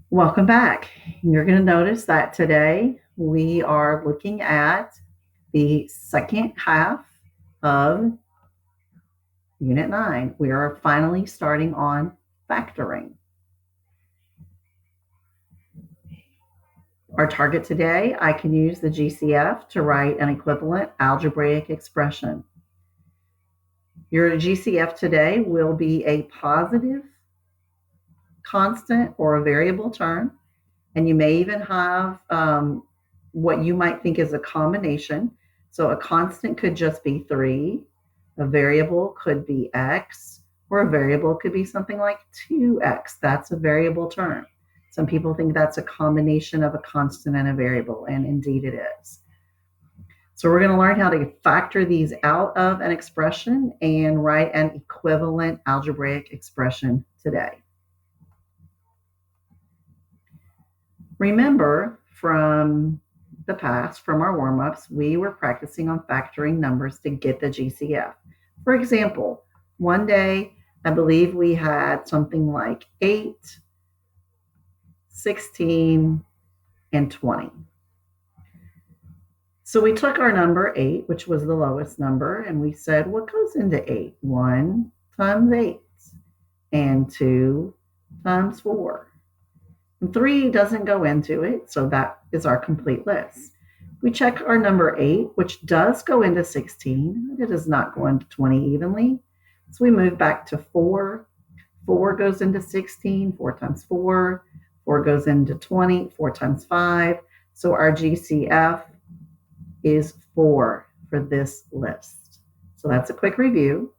Welcome back. You're going to notice that today we are looking at the second half of Unit 9. We are finally starting on factoring. Our target today, I can use the GCF to write an equivalent algebraic expression. Your GCF today will be a positive constant or a variable term, and you may even have what you might think is a combination. So a constant could just be 3, a variable could be x, or a variable could be something like 2x. That's a variable term. Some people think that's a combination of a constant and a variable, and indeed it is. So we're going to learn how to factor these out of an expression and write an equivalent algebraic expression today. Remember from the past, from our warm-ups, we were practicing on factoring numbers to get the GCF. For example, one day, I believe we had something like 8, 16, and 20. So we took our number 8, which was the lowest number, and we said, what goes into 8? 1 times 8, and 2 times 4. And 3 doesn't go into it, so that is our complete list. We check our number 8, which does go into 16, but it does not go into 20 evenly. So we move back to 4. 4 goes into 16, 4 times 4. 4 goes into 20, 4 times 5. So our GCF is 4 for this list. So that's a quick review.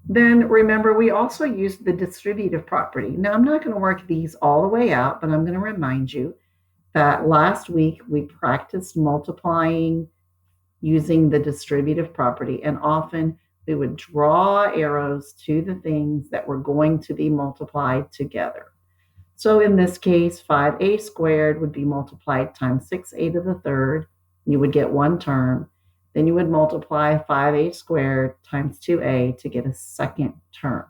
Then remember, we also used the distributive property. Now, I'm not going to work these all the way out, but I'm going to remind you that last week we practiced multiplying using the distributive property, and often we would draw arrows to the things that were going to be multiplied together. So in this case, 5a squared would be multiplied times 6a to the third. You would get one term. Then you would multiply 5a squared times 2a to get a second term.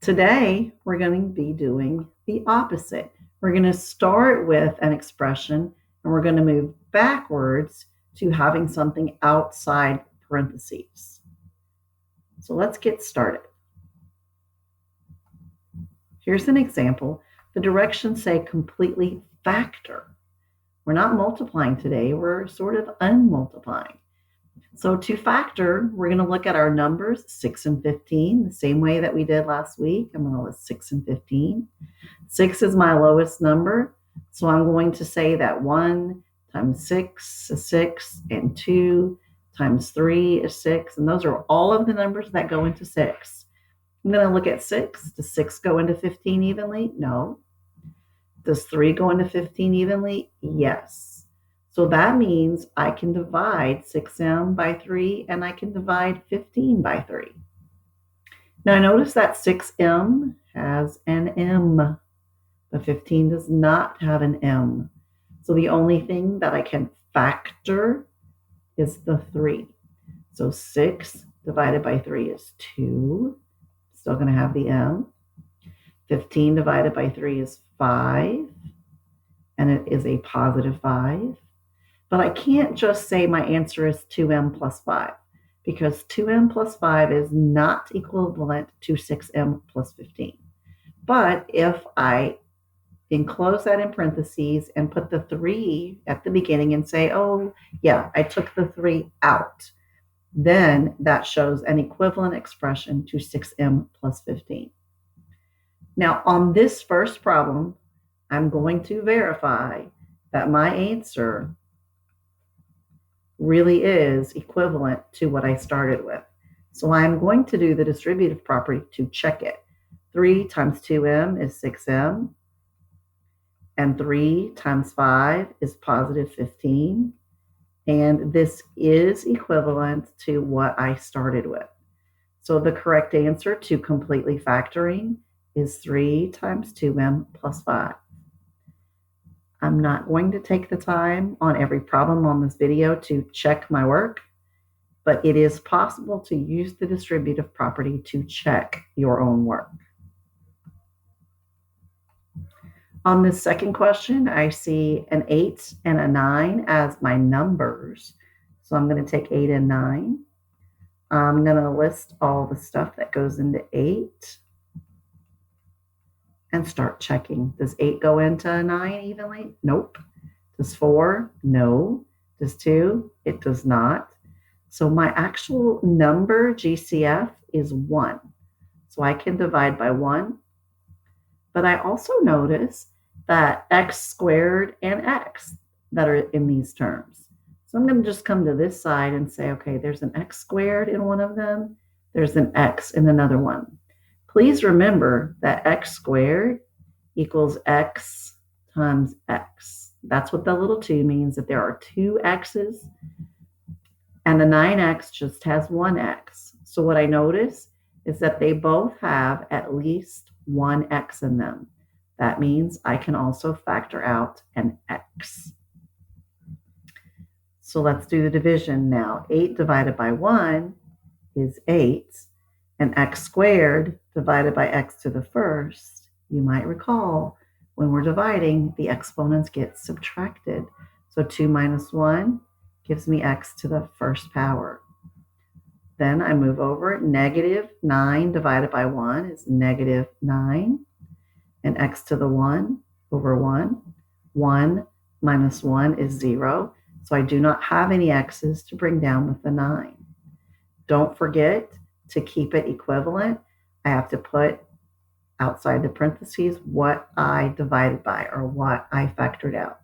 Today, we're going to be doing the opposite. We're going to start with an expression, and we're going to move backwards to having something outside parentheses. So let's get started. Here's an example. The directions say completely factor. We're not multiplying today, we're sort of unmultiplying. So to factor, we're going to look at our numbers, 6 and 15, the same way that we did last week. I'm going to list 6 and 15. 6 is my lowest number, so I'm going to say that 1 times 6 is 6, and 2 times 3 is 6, and those are all of the numbers that go into 6. I'm going to look at 6. Does 6 go into 15 evenly? No. Does 3 go into 15 evenly? Yes. So that means I can divide 6m by 3 and I can divide 15 by 3. Now notice that 6m has an m, but 15 does not have an m. So the only thing that I can factor is the 3. So 6 divided by 3 is 2. Still going to have the m. 15 divided by 3 is 5, and it is a positive 5. But I can't just say my answer is 2m plus 5, because 2m plus 5 is not equivalent to 6m plus 15. But if I enclose that in parentheses and put the 3 at the beginning and say, oh, yeah, I took the 3 out, then that shows an equivalent expression to 6m plus 15. Now, on this first problem, I'm going to verify that my answer really is equivalent to what I started with. So I'm going to do the distributive property to check it. 3 times 2m is 6m, and 3 times 5 is positive 15. And this is equivalent to what I started with. So the correct answer to completely factoring is 3 times 2m plus 5. I'm not going to take the time on every problem on this video to check my work. but it is possible to use the distributive property to check your own work. On this second question, I see an 8 and a 9 as my numbers. So I'm going to take 8 and 9. I'm going to list all the stuff that goes into 8 and start checking. Does 8 go into 9 evenly? Nope. Does 4? No. Does 2? It does not. So my actual number, GCF, is 1. So I can divide by 1. But I also notice that x squared and x that are in these terms. So I'm going to just come to this side and say, okay, there's an x squared in one of them. There's an x in another one. Please remember that x squared equals x times x. That's what the little 2 means, that there are 2 x's, and the 9x just has 1x. So what I notice is that they both have at least 1x in them. That means I can also factor out an x. So let's do the division now. 8 divided by 1 is 8, and x squared divided by x to the first, you might recall, when we're dividing, the exponents get subtracted. So 2 minus 1 gives me x to the first power. Then I move over. Negative 9 divided by 1 is negative 9. And x to the 1 over 1. 1 minus 1 is 0. So I do not have any x's to bring down with the 9. Don't forget to keep it equivalent. I have to put outside the parentheses what I divided by or what I factored out.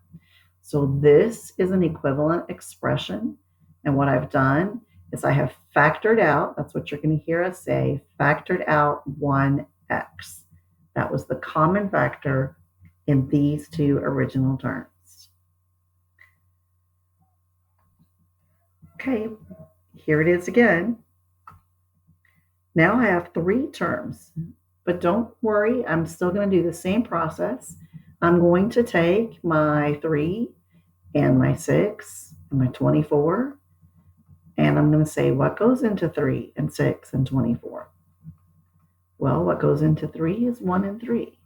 So this is an equivalent expression. And what I've done is I have factored out, that's what you're going to hear us say, factored out 1x. That was the common factor in these 2 original terms. Okay, here it is again. Now I have 3 terms, but don't worry, I'm still going to do the same process. I'm going to take my 3 and my 6 and my 24, and I'm going to say what goes into 3 and 6 and 24. Well, what goes into 3 is 1 and 3.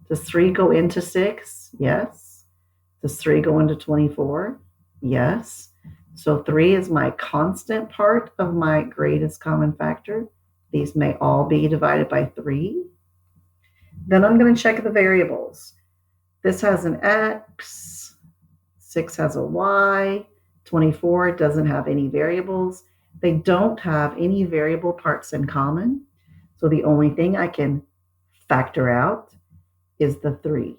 Does 3 go into 6? Yes. Does 3 go into 24? Yes. So 3 is my constant part of my greatest common factor. These may all be divided by 3. Then I'm going to check the variables. This has an x, 6 has a y, 24 doesn't have any variables. They don't have any variable parts in common. So the only thing I can factor out is the 3.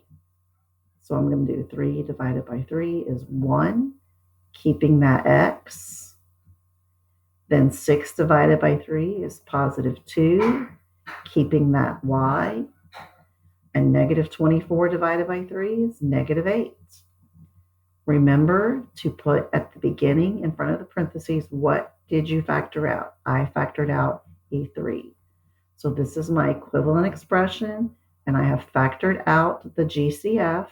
So I'm going to do 3 divided by 3 is 1, keeping that x. Then 6 divided by 3 is positive 2, keeping that y. And negative 24 divided by 3 is negative 8. Remember to put at the beginning in front of the parentheses, what did you factor out? I factored out a 3. So this is my equivalent expression, and I have factored out the GCF.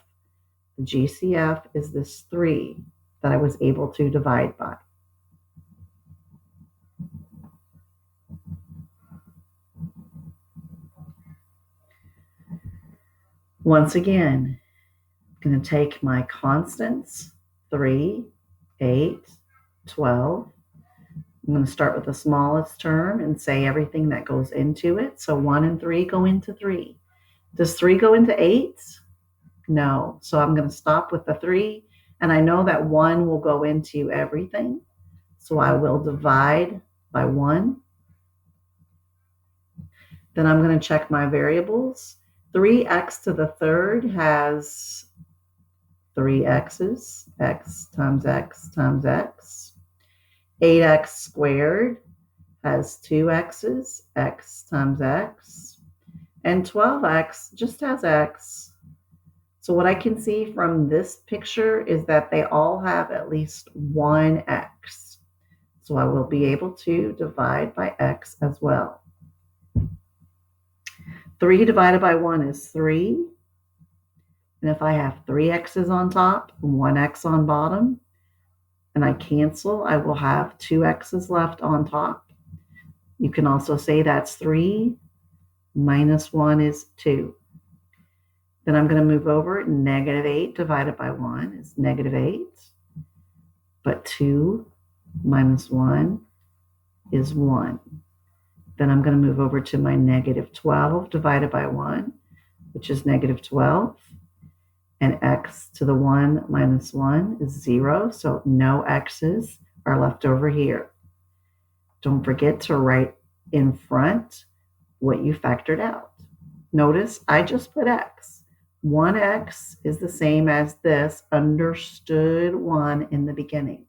The GCF is this 3 that I was able to divide by. Once again, I'm going to take my constants, 3, 8, 12. I'm going to start with the smallest term and say everything that goes into it. So 1 and 3 go into 3. Does 3 go into 8? No. So I'm going to stop with the 3. And I know that 1 will go into everything. So I will divide by 1. Then I'm going to check my variables. 3x to the third has 3 x's, x times x times x. 8x squared has 2 x's, x times x. And 12x just has x. So what I can see from this picture is that they all have at least 1 x. So I will be able to divide by x as well. 3 divided by 1 is 3. And if I have 3 x's on top and 1 x on bottom, and I cancel, I will have 2 x's left on top. You can also say that's 3 minus 1 is 2. Then I'm going to move over. Negative 8 divided by 1 is negative 8. But 2 minus 1 is 1. Then I'm going to move over to my negative 12 divided by 1, which is negative 12. And x to the 1 minus 1 is 0. So no x's are left over here. Don't forget to write in front what you factored out. Notice I just put x. 1x is the same as this understood 1 in the beginning.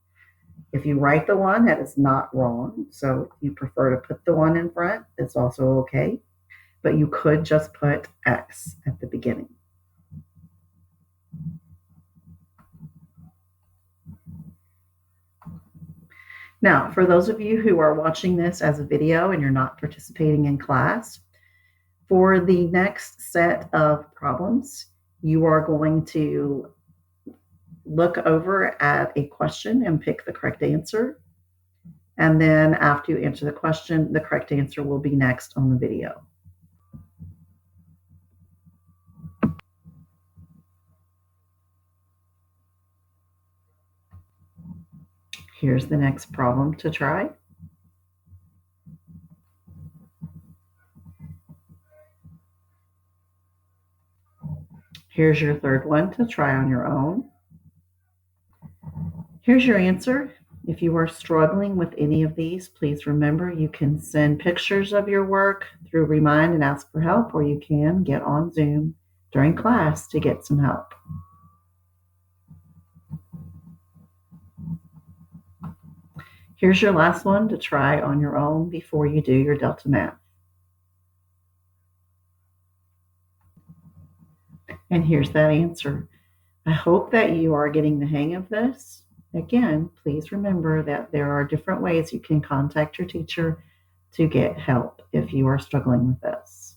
If you write the 1, that is not wrong. So if you prefer to put the 1 in front, it's also okay. But you could just put x at the beginning. Now, for those of you who are watching this as a video and you're not participating in class, for the next set of problems, you are going to look over at a question and pick the correct answer. And then after you answer the question, the correct answer will be next on the video. Here's the next problem to try. Here's your third one to try on your own. Here's your answer. If you are struggling with any of these, please remember you can send pictures of your work through Remind and ask for help, or you can get on Zoom during class to get some help. Here's your last one to try on your own before you do your Delta Math. And here's that answer. I hope that you are getting the hang of this. Again, please remember that there are different ways you can contact your teacher to get help if you are struggling with this.